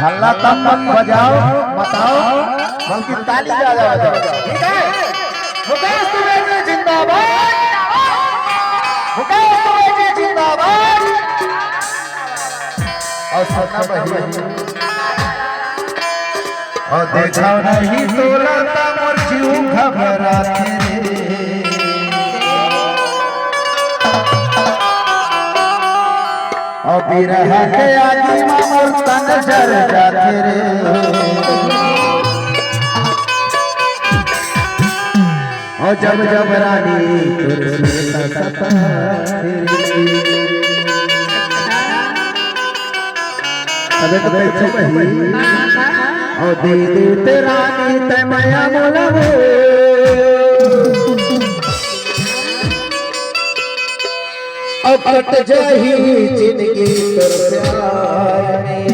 हल्ला तब मत बजाओ बताओ बल्कि ताली ज्यादा बजाओ। ठीक है मुकेश त्रिवेदी जिंदाबाद, मुकेश त्रिवेदी जिंदाबाद। और सुनना बहिए और देखा नहीं तोला मोर जीव घबराते रे। और बिरह के आगे मोर तन जर जाते रे। और जब जब रानी तुझसे सताते रे। अबे तो बैठो बही और दीदी तेरा नीत माया मोला हो। अब कट जाही जिंदगी तोर प्यार में।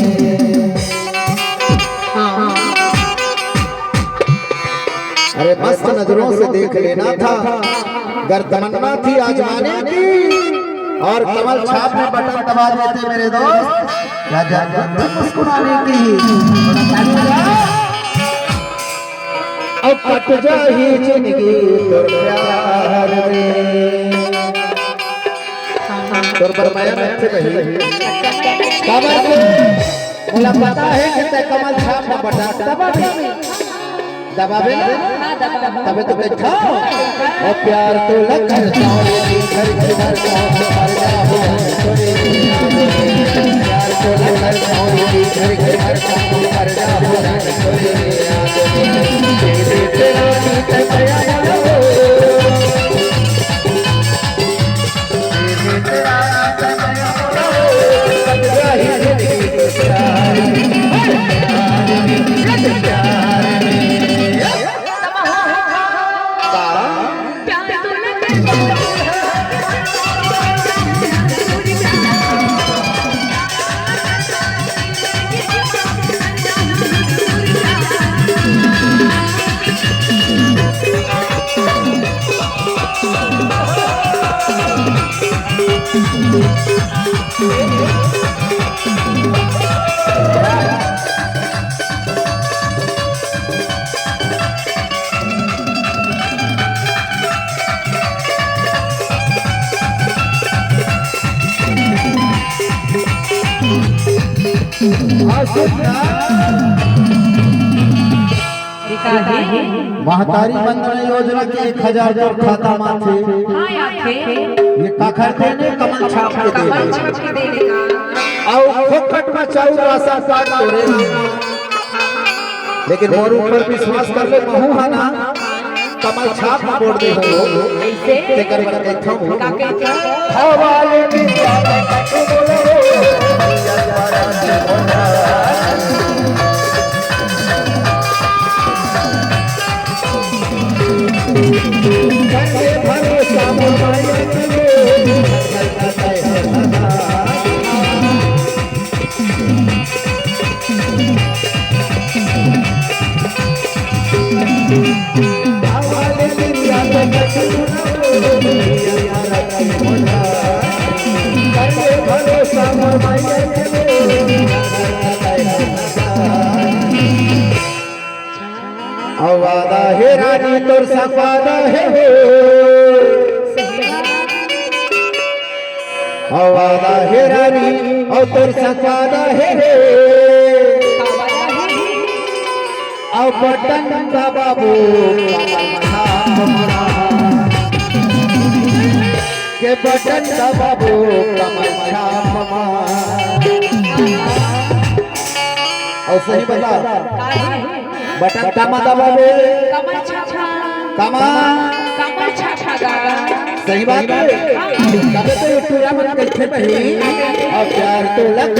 अरे मस्त नजरों से देख लेना था, गर तमन्ना थी आजमाने की और कमल छाप में बटन दबा देते मेरे दोस्त, क्या जरूरत थी मुस्कुराने की। अब कट जाही जिंदगी तोर प्यार में। तोर पर माया रखे बही कमल को मुझे पता है कि ते कमल छाप में बटा दबावे ना तबे तो बैठा। और प्यार तो लग करता हूँ घर घर घर प्यार को लग करता हूँ घर घर घर कर जा महतारी बंधन योजना के 1000 खाता माथे ये काखर देने कमल छाप के देने और फोकट में चाऊ रासा साथ तोरे। लेकिन मोर ऊपर विश्वास कर ले महू है ना कमल छाप मोड़ दे हो ते कर कर देखो हवाले में वादा है रानी तोर सफादा है वादा है रानी और तोर सफादा है और बटन बाबू के बटन बाबू कमल छाप और सही बता बटन कामा दबावे कामा सही बात है। तबे तो टूर्नामेंट कैसे बही और प्यार तो लग